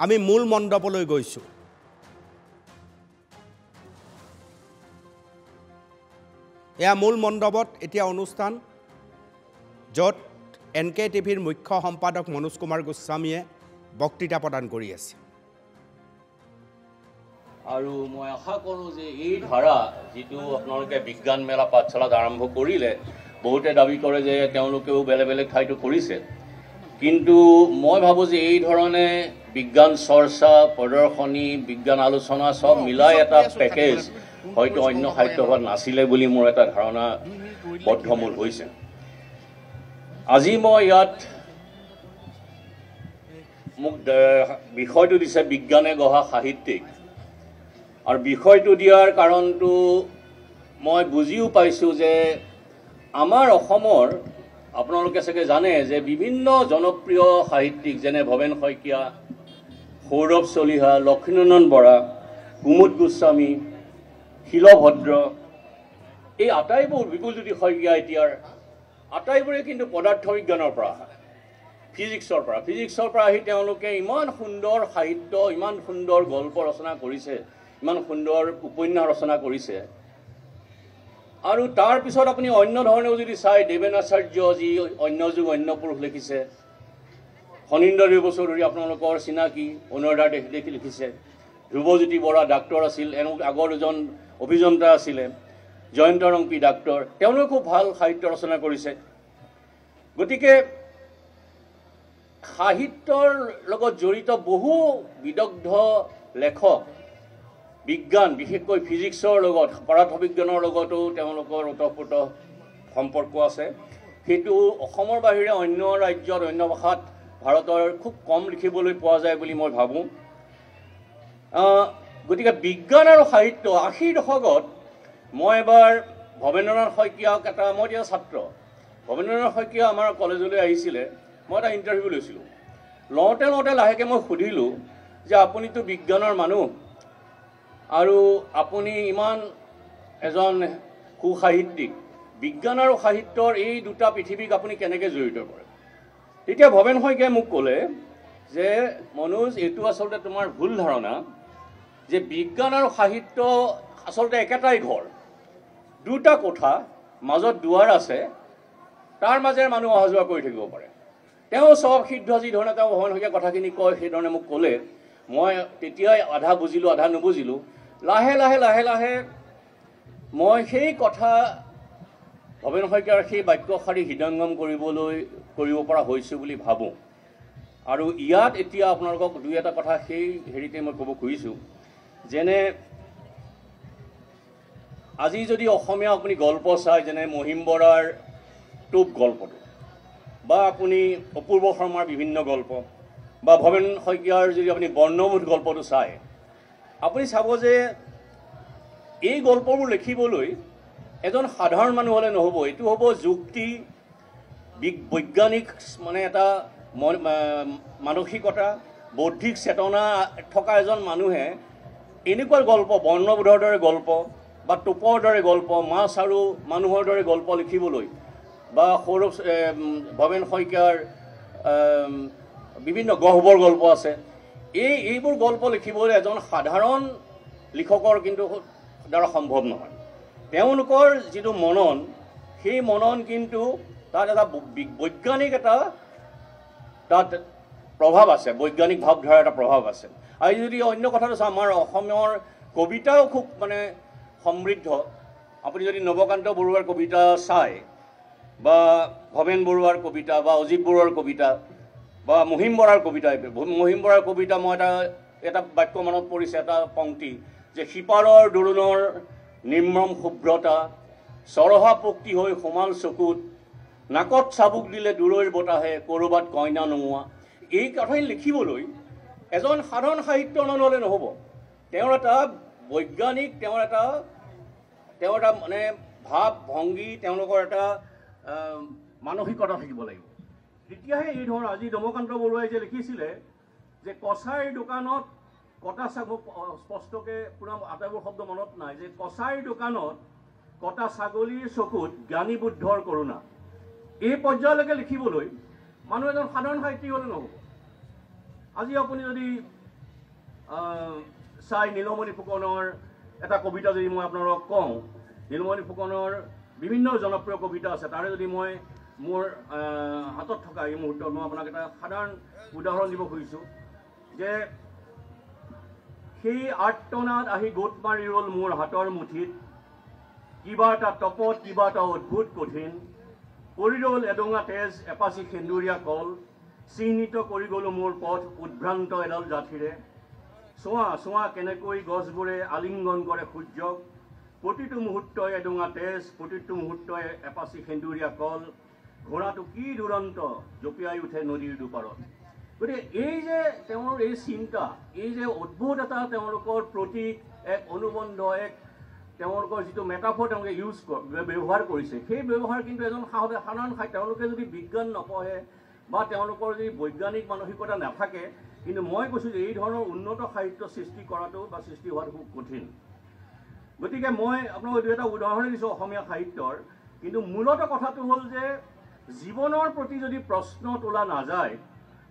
আমি মূল মণ্ডপলৈ গৈছোঁ। এয়া মূল মণ্ডপত এতিয়া অনুষ্ঠান, য'ত NKTVৰ মুখ্য সম্পাদক মনোজ কুমাৰ গোস্বামীয়ে বক্তৃতা প্ৰদান কৰি আছে। আৰু মই আশা কৰোঁ যে এই ধাৰা যিটো আপোনালোকে বিজ্ঞান মেলা পাঠশালাত আৰম্ভ কৰিলে, বহুতে দাবী কৰে যে তেওঁলোকেও বেলেগ বেলেগ ঠাইতো কৰিছে, কিন্তু মই ভাবোঁ যে এই ধৰণে বিজ্ঞান চৰ্চা, প্ৰদৰ্শনী, বিজ্ঞান আলোচনা সব মিলাই এটা পেকেজ হয়তো অন্য সাহিত্যসভাত নাছিলে বুলি মোৰ এটা ধাৰণা বদ্ধমূল হৈছে। আজি মই ইয়াত মোক বিষয়টো দিছে বিজ্ঞানে গঢ়া সাহিত্যিক, আৰু বিষয়টো দিয়াৰ কাৰণটো মই বুজিও পাইছোঁ যে আমাৰ অসমৰ আপোনালোকে চাগে জানে যে বিভিন্ন জনপ্ৰিয় সাহিত্যিক যেনে ভৱেন শইকীয়া, সৌৰভ চলিহা, লক্ষ্মীনন্দন বৰা, কুমুদ গোস্বামী, শিলভদ্ৰ, এই আটাইবোৰ, বিপুলজ্যোতি শইকীয়া, এতিয়াৰ আটাইবোৰে কিন্তু পদাৰ্থ বিজ্ঞানৰ পৰা অহা, ফিজিক্সৰ পৰা আহি তেওঁলোকে ইমান সুন্দৰ সাহিত্য, ইমান সুন্দৰ গল্প ৰচনা কৰিছে, ইমান সুন্দৰ উপন্যাস ৰচনা কৰিছে। আৰু তাৰপিছত আপুনি অন্য ধৰণেও যদি চাই, দেৱেন আচাৰ্য যি অন্য যুগ অন্য পুৰুষ লিখিছে, ফণীন্দ্ৰ দেৱচৌধুৰী আপোনালোকৰ চিনাকি অনুৰাধাৰ দেশ লিখিছে, ধ্ৰুৱজ্যোতি বৰা ডাক্তৰ আছিল, আগৰ দুজন অভিযন্তা আছিলে, জয়ন্ত ৰংপি ডাক্তৰ, তেওঁলোকে খুব ভাল সাহিত্য ৰচনা কৰিছে। গতিকে সাহিত্যৰ লগত জড়িত বহু বিদগ্ধ লেখক, বিজ্ঞান বিশেষকৈ ফিজিক্সৰ লগত, পদাৰ্থ বিজ্ঞানৰ লগতো তেওঁলোকৰ ওতঃপ্ৰোত সম্পৰ্ক আছে। সেইটো অসমৰ বাহিৰে অন্য ৰাজ্যত, অন্য ভাষাত ভাৰতৰ খুব কম লিখিবলৈ পোৱা যায় বুলি মই ভাবোঁ। গতিকে বিজ্ঞান আৰু সাহিত্য 80ৰ দশকত মই এবাৰ ভৱেন্দ্ৰনাথ শইকীয়াক মই এতিয়া ছাত্ৰ, ভৱেন্দ্ৰনাথ শইকীয়া আমাৰ কলেজলৈ আহিছিলে, মই এটা ইণ্টাৰভিউ লৈছিলোঁ। লওঁতে লাহেকৈ মই সুধিলোঁ যে আপুনিতো বিজ্ঞানৰ মানুহ আৰু আপুনি ইমান এজন সুসাহিত্যিক, বিজ্ঞান আৰু সাহিত্যৰ এই দুটা পৃথিৱীক আপুনি কেনেকৈ জড়িত কৰে? তেতিয়া ভৱেন শইকীয়াই মোক ক'লে যে মনোজ, এইটো আচলতে তোমাৰ ভুল ধাৰণা যে বিজ্ঞান আৰু সাহিত্য আচলতে একেটাই ঘৰ, দুটা কোঠা, মাজত দুৱাৰ আছে, তাৰ মাজেৰে মানুহ অহা যোৱা কৰি থাকিব পাৰে। তেওঁ চব সিদ্ধ যিধৰণে তেওঁ ভৱেন শইকীয়া কথাখিনি কয় সেইধৰণে মোক ক'লে। মই তেতিয়াই আধা বুজিলোঁ, আধা নুবুজিলোঁ। লাহে লাহে মই সেই কথা ভৱেন শইকীয়াৰ সেই বাক্যশাৰী হৃদয়ংগম কৰিব পৰা হৈছোঁ বুলি ভাবোঁ। আৰু ইয়াত এতিয়া আপোনালোকক দুই এটা কথা সেই হেৰিতে মই ক'ব খুজিছোঁ। যেনে আজি যদি অসমীয়া আপুনি গল্প চায়, যেনে মহিম বৰাৰ টোপ গল্পটো, বা আপুনি অপূৰ্ব শৰ্মাৰ বিভিন্ন গল্প, বা ভৱেন শইকীয়াৰ যদি আপুনি বৰ্ণবোধ গল্পটো চায়, আপুনি চাব যে এই গল্পবোৰ লিখিবলৈ এজন সাধাৰণ মানুহ হ'লে নহ'ব, এইটো হ'ব যুক্তি, বৈজ্ঞানিক মানে এটা মানসিকতা, বৌদ্ধিক চেতনা থকা এজন মানুহে এনেকুৱা গল্প, বৰ্ণবোধৰ দৰে গল্প বা টোপৰ দৰে গল্প, মাছ আৰু মানুহৰ দৰে গল্প লিখিবলৈ, বা ভৱেন শইকীয়াৰ বিভিন্ন গহ্বৰ গল্প আছে, এইবোৰ গল্প লিখিবলৈ এজন সাধাৰণ লিখকৰ কিন্তু দ্বাৰা সম্ভৱ নহয়। তেওঁলোকৰ যিটো মনন, সেই মনন কিন্তু তাত এটা বৈজ্ঞানিক এটা তাত প্ৰভাৱ আছে, বৈজ্ঞানিক ভাৱধাৰাৰ এটা প্ৰভাৱ আছে। আৰু যদি অন্য কথাটো চাওঁ, আমাৰ অসমৰ কবিতাও খুব মানে সমৃদ্ধ। আপুনি যদি নৱকান্ত বৰুৱাৰ কবিতা চায়, বা ভৱেন বৰুৱাৰ কবিতা, বা অজিত বৰুৱাৰ কবিতা, বা মহিম বৰাৰ কবিতা, মই এটা বাক্য মনত পৰিছে, এটা পংক্তি, যে সিপাৰৰ দোৰোণৰ নিৰ্মম শুভ্ৰতা, চৰহা পক্তি হৈ সোমাল চকুত, নাকত চাবুক দিলে দূৰৈৰ বতাহে, ক'ৰবাত কইনা নোমোৱা। এই কথাখিনি লিখিবলৈ এজন সাধাৰণ সাহিত্য নহ'লে নহ'ব। তেওঁৰ এটা বৈজ্ঞানিক, তেওঁৰ এটা মানে ভাৱ ভংগী, তেওঁলোকৰ এটা মানসিকতা থাকিব লাগিব। তেতিয়াহে এই ধৰণৰ, আজি দমকান্ত বৰুৱাই যে লিখিছিলে যে কছাৰীৰ দোকানত কটা ছাগলী, স্পষ্টকৈ পুৰা আটাইবোৰ শব্দ মনত নাই, যে কছাৰীৰ দোকানত কটা ছাগলীৰ চকুত জ্ঞানী বুদ্ধৰ কৰোণা, এই পৰ্যায়লৈকে লিখিবলৈ মানুহ এজন সাধাৰণ সাহিত্যিক হ'লে নহ'ব। আজি আপুনি যদি চাই নীলমণি ফুকনৰ এটা কবিতা যদি মই আপোনালোকক কওঁ, নীলমণি ফুকনৰ বিভিন্ন জনপ্ৰিয় কবিতা আছে, তাৰে যদি মই মোৰ হাতত থকা এই মুহূৰ্তত মই আপোনাক এটা সাধাৰণ উদাহৰণ দিব খুজিছোঁ যে সেই আৰ্তনাদ আহি গোট মাৰি ৰ'ল মোৰ হাতৰ মুঠিত, কিবা এটা তপত কিবা এটা অদ্ভুত কঠিন, কৰি ৰ'ল এডঙা তেজ এপাচি সেন্দুৰীয়া কল, চিহ্নিত কৰি গ'লো মোৰ পথ উদ্ভ্ৰান্ত এডাল জাঠিৰে, চোৱা চোৱা কেনেকৈ গছবোৰে আলিংগন কৰে সূৰ্যক, প্ৰতিটো মুহূৰ্তই এডঙা তেজ, প্ৰতিটো মুহূৰ্তই এপাচি সেন্দুৰীয়া কল, ঘোঁৰাটো কি দুৰন্ত জঁপিয়াই উঠে নদীৰ দুপাৰত। গতিকে এই যে তেওঁৰ এই চিন্তা, এই যে অদ্ভুত এটা তেওঁলোকৰ প্ৰতীক, এক অনুবন্ধ, এক তেওঁলোকৰ যিটো মেটাফৰ তেওঁলোকে ব্যৱহাৰ কৰিছে, সেই ব্যৱহাৰ কিন্তু এজন সাধাৰণ তেওঁলোকে যদি বিজ্ঞান নপঢ়ে বা তেওঁলোকৰ যদি বৈজ্ঞানিক মানসিকতা নাথাকে, কিন্তু মই কৈছোঁ যে এই ধৰণৰ উন্নত সাহিত্য সৃষ্টি কৰাটো বা সৃষ্টি হোৱাটো খুব কঠিন। গতিকে মই আপোনাক এটা উদাহৰণ দিছোঁ অসমীয়া সাহিত্যৰ, কিন্তু মূলত কথাটো হ'ল যে জীৱনৰ প্ৰতি যদি প্ৰশ্ন তোলা নাযায়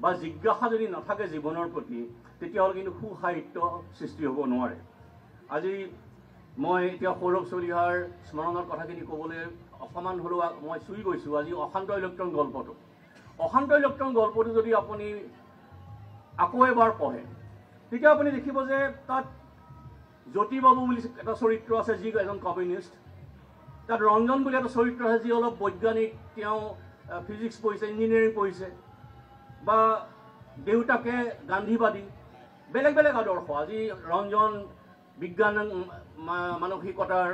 বা জিজ্ঞাসা যদি নাথাকে জীৱনৰ প্ৰতি, তেতিয়াহ'লে কিন্তু সুসাহিত্য সৃষ্টি হ'ব নোৱাৰে। আজি মই এতিয়া সৌৰভ চলিহাৰ স্মৰণৰ কথাখিনি ক'বলৈ অকণমান হ'লেও মই চুই গৈছোঁ। আজি অশান্ত ইলেক্ট্ৰন গল্পটো, অশান্ত ইলেক্ট্ৰন গল্পটো যদি আপুনি আকৌ এবাৰ পঢ়ে, তেতিয়া আপুনি দেখিব যে তাত জ্যোতিবাবু বুলি এটা চৰিত্ৰ আছে যি এজন কমিউনিষ্ট, তাত ৰঞ্জন বুলি এটা চৰিত্ৰ আছে যি অলপ বৈজ্ঞানিক, তেওঁ ফিজিক্স পঢ়িছে, ইঞ্জিনিয়াৰিং পঢ়িছে, বা দেউতাকে গান্ধীবাদী, বেলেগ বেলেগ আদৰ্শ। আজি ৰঞ্জন বিজ্ঞান মানসিকতাৰ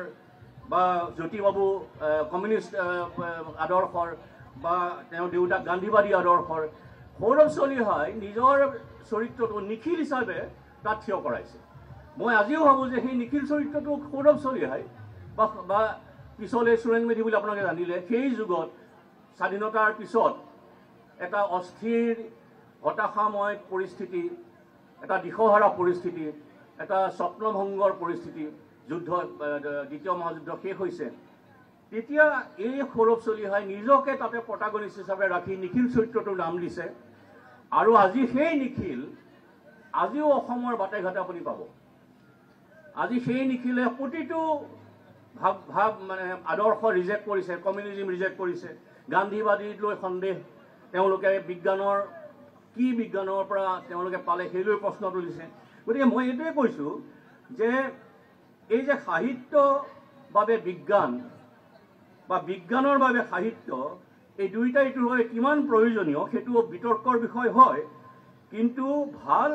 বা জ্যোতিবাবু কমিউনিষ্ট আদৰ্শৰ বা তেওঁৰ দেউতাক গান্ধীবাদী আদৰ্শৰ, সৌৰভ চলিহাই নিজৰ চৰিত্ৰটো নিখিল হিচাপে তাত থিয় কৰাইছে। মই আজিও ভাবোঁ যে সেই নিখিল চৰিত্ৰটো সৌৰভ চলিহাই বা পিছলৈ সুৰেণ মেধি বুলি আপোনালোকে জানিলে, সেই যুগত স্বাধীনতাৰ পিছত এটা অস্থিৰ হতাশাময় পৰিস্থিতি, এটা দিশহাৰা পৰিস্থিতি, এটা স্বপ্নভংগৰ পৰিস্থিতি, যুদ্ধ দ্বিতীয় মহাযুদ্ধ শেষ হৈছে, তেতিয়া এই সৌৰভ চলিহাই নিজকে তাতে প্ৰটাগনিষ্ট হিচাপে ৰাখি নিখিল চৰিত্ৰটোৰ নাম দিছে। আৰু আজি সেই নিখিল আজিও অসমৰ বাটে ঘাটে আপুনি পাব। আজি সেই নিখিলে প্ৰতিটো ভাৱ মানে আদৰ্শ ৰিজেক্ট কৰিছে, কমিউনিজিম ৰিজেক্ট কৰিছে, গান্ধীবাদীক লৈ সন্দেহ, তেওঁলোকে বিজ্ঞানৰ কি বিজ্ঞানৰ পৰা তেওঁলোকে পালে সেইলৈ প্ৰশ্ন তুলিছে। গতিকে মই এইটোৱে কৈছোঁ যে এই যে সাহিত্য বাবে বিজ্ঞান বা বিজ্ঞানৰ বাবে সাহিত্য, এই দুইটা ইটোৰ বাবে কিমান প্ৰয়োজনীয় সেইটো বিতৰ্কৰ বিষয় হয়, কিন্তু ভাল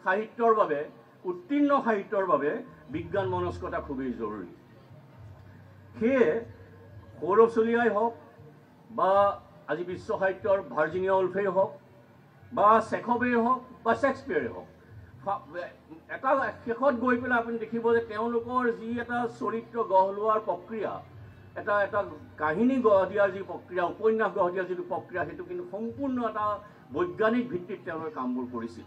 সাহিত্যৰ বাবে, উত্তীৰ্ণ সাহিত্যৰ বাবে বিজ্ঞান মনস্কতা খুবেই জৰুৰী। সেয়ে সৌৰভ চলিহাই হওক বা আজি বিশ্ব সাহিত্যৰ ভাৰ্জিনিয়া উল্ফেই হওক বা চেখৱেই হওক বা শ্বেক্সপিয়াৰে হওক, এটা শেষত গৈ পেলাই আপুনি দেখিব যে তেওঁলোকৰ যি এটা চৰিত্ৰ গঢ় লোৱাৰ প্ৰক্ৰিয়া, এটা কাহিনী গঢ় দিয়াৰ যি প্ৰক্ৰিয়া, উপন্যাস গঢ় দিয়াৰ যিটো প্ৰক্ৰিয়া, সেইটো কিন্তু সম্পূৰ্ণ এটা বৈজ্ঞানিক ভিত্তিত তেওঁলোকে কামবোৰ কৰিছিল।